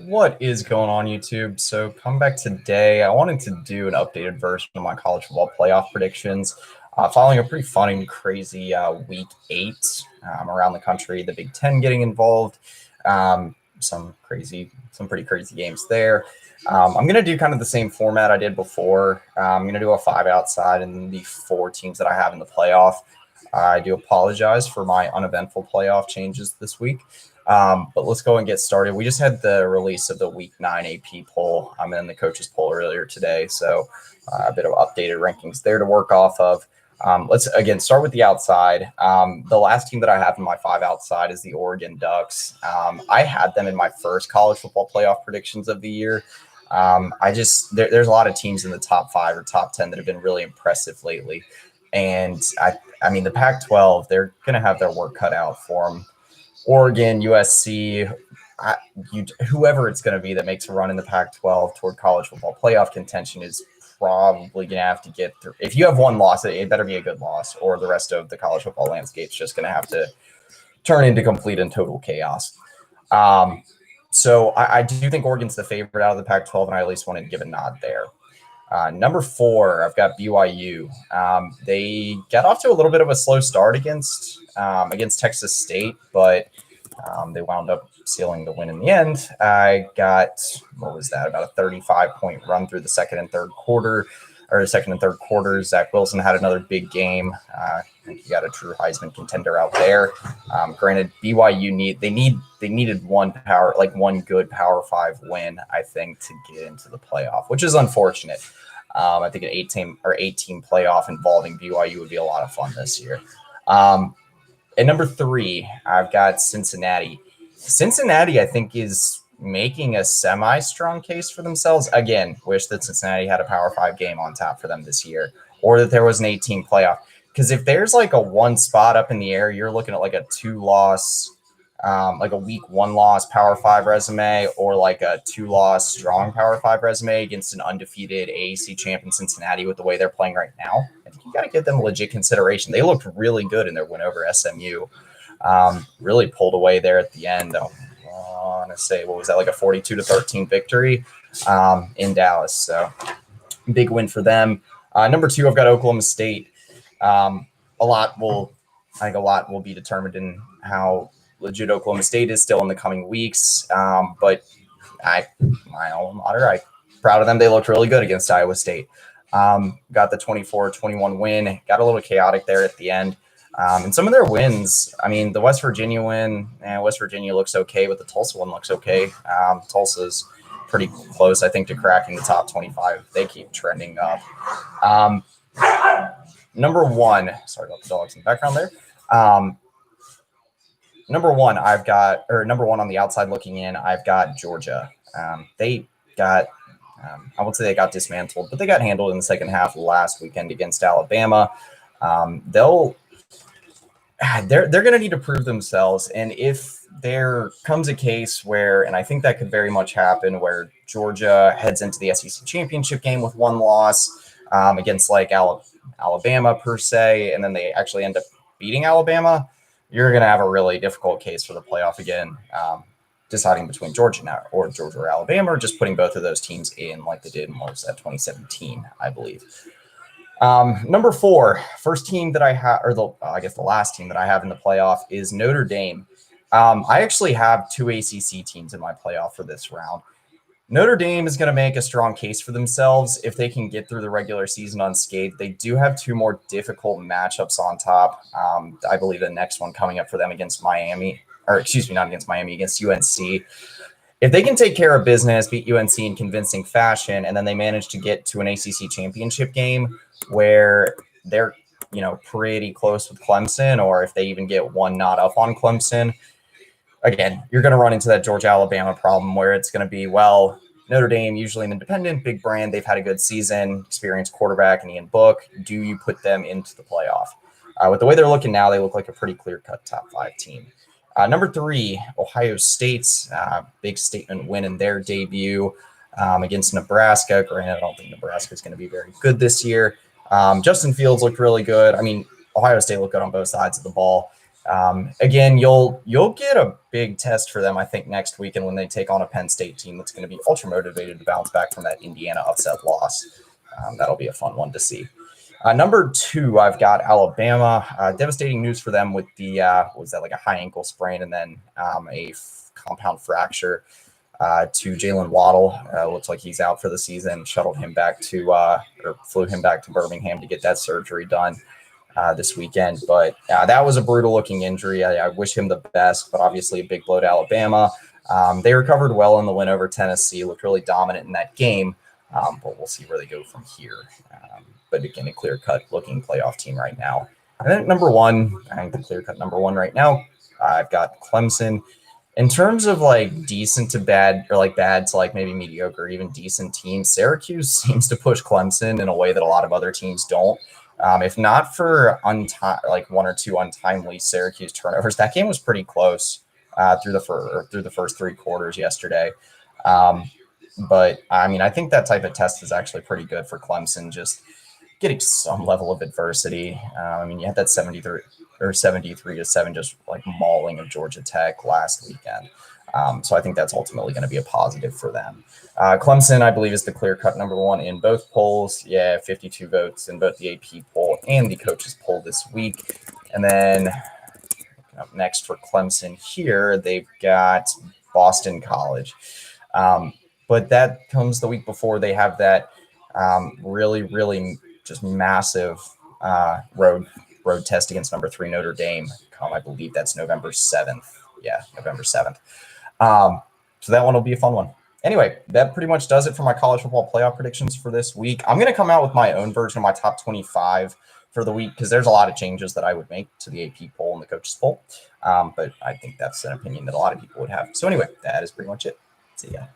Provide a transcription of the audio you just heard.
What is going on, YouTube? So, come back today. I wanted to do an updated version of my college football playoff predictions, following a pretty fun and crazy week 8 around the country. The Big Ten getting involved, some pretty crazy games there. I'm gonna do kind of the same format I did before. I'm gonna do a 5 outside and the 4 teams that I have in the playoff. I do apologize for my uneventful playoff changes this week. But let's go and get started. We just had the release of the Week 9 AP poll. I'm in the coaches poll earlier today, so a bit of updated rankings there to work off of. Let's, again, start with the outside. The last team that I have in my 5 outside is the Oregon Ducks. I had them in my first college football playoff predictions of the year. There's a lot of teams in the top 5 or top 10 that have been really impressive lately. And, I mean, the Pac-12, they're going to have their work cut out for them. Oregon, USC, whoever it's going to be that makes a run in the Pac-12 toward college football playoff contention is probably going to have to get through. If you have one loss, it better be a good loss, or the rest of the college football landscape is just going to have to turn into complete and total chaos. So I do think Oregon's the favorite out of the Pac-12, and I at least wanted to give a nod there. Number 4, I've got BYU. They got off to a little bit of a slow start against Texas State, but they wound up sealing the win in the end. I got, about a 35-point run through the second and third quarters. Zach Wilson had another big game. I think he got a true Heisman contender out there. Granted, BYU needed one good Power 5 win, I think, to get into the playoff, which is unfortunate. I think an 8-team playoff involving BYU would be a lot of fun this year. At number 3, I've got Cincinnati. Cincinnati, I think, is making a semi-strong case for themselves. Again, wish that Cincinnati had a Power 5 game on tap for them this year, or that there was an 8-team playoff. Because if there's like a one spot up in the air, you're looking at like a 2-loss, like a week 1 loss Power 5 resume, or like a 2-loss strong Power 5 resume against an undefeated AAC champion Cincinnati with the way they're playing right now. I think you got to give them legit consideration. They looked really good in their win over SMU. Really pulled away there at the end. I want to say, what was that, like a 42-13 victory in Dallas. So big win for them. Number 2, I've got Oklahoma State. A lot will be determined in how legit Oklahoma State is still in the coming weeks. But my alma mater, I'm proud of them. They looked really good against Iowa State. Got the 24-21 win. Got a little chaotic there at the end. And some of their wins, I mean, the West Virginia win, West Virginia looks okay, but the Tulsa one looks okay. Tulsa's pretty close, I think, to cracking the top 25. They keep trending up. Number 1, sorry about the dogs in the background there. Number one on the outside looking in, I've got Georgia. They got, I won't say they got dismantled, but they got handled in the second half last weekend against Alabama. They're going to need to prove themselves. And if there comes a case where, and I think that could very much happen, where Georgia heads into the SEC championship game with 1 loss against like Alabama per se, and then they actually end up beating Alabama, you're going to have a really difficult case for the playoff again, deciding between Georgia or Alabama, or just putting both of those teams in like they did in 2017, I believe. Number 4, first team that I have, or the last team that I have in the playoff is Notre Dame. I actually have 2 ACC teams in my playoff for this round. Notre Dame is going to make a strong case for themselves if they can get through the regular season unscathed. They do have 2 more difficult matchups on top. I believe the next one coming up for them against Miami, against UNC. If they can take care of business, beat UNC in convincing fashion, and then they manage to get to an ACC championship game where they're, pretty close with Clemson, or if they even get 1 notch up on Clemson, again, you're going to run into that Georgia-Alabama problem where it's going to be, well, Notre Dame, usually an independent, big brand. They've had a good season, experienced quarterback and Ian Book. Do you put them into the playoff? With the way they're looking now, they look like a pretty clear-cut top 5 team. Number 3, Ohio State's big statement win in their debut against Nebraska. Granted, I don't think Nebraska is going to be very good this year. Justin Fields looked really good. I mean, Ohio State looked good on both sides of the ball. Again, you'll get a big test for them, I think, next weekend when they take on a Penn State team that's going to be ultra motivated to bounce back from that Indiana upset loss. That'll be a fun one to see. Number 2, I've got Alabama. Devastating news for them with the was that like a high ankle sprain and then a compound fracture to Jalen Waddle. Looks like he's out for the season. Shuttled him back to or flew him back to Birmingham to get that surgery done this weekend. But that was a brutal looking injury. I wish him the best, but obviously a big blow to Alabama. They recovered well in the win over Tennessee, looked really dominant in that game, but we'll see where they go from here. But again, a clear-cut looking playoff team right now. And then number 1, I think the clear-cut number 1 right now, I've got Clemson. In terms of like decent to bad, or like bad to like maybe mediocre, or even decent teams, Syracuse seems to push Clemson in a way that a lot of other teams don't. If not for like 1 or 2 untimely Syracuse turnovers, that game was pretty close through the first 3 quarters yesterday. But I mean, I think that type of test is actually pretty good for Clemson, just getting some level of adversity. I mean, you had that 73-7 just like mauling of Georgia Tech last weekend. So I think that's ultimately going to be a positive for them. Clemson, I believe, is the clear-cut number 1 in both polls. Yeah, 52 votes in both the AP poll and the coaches poll this week. And then up next for Clemson here, they've got Boston College. But that comes the week before they have that really, really just massive road test against number 3 Notre Dame. I believe that's November 7th. Yeah, November 7th. So that one will be a fun one. Anyway, that pretty much does it for my college football playoff predictions for this week. I'm going to come out with my own version of my top 25 for the week because there's a lot of changes that I would make to the AP poll and the coaches poll. But I think that's an opinion that a lot of people would have. So anyway, that is pretty much it. See ya.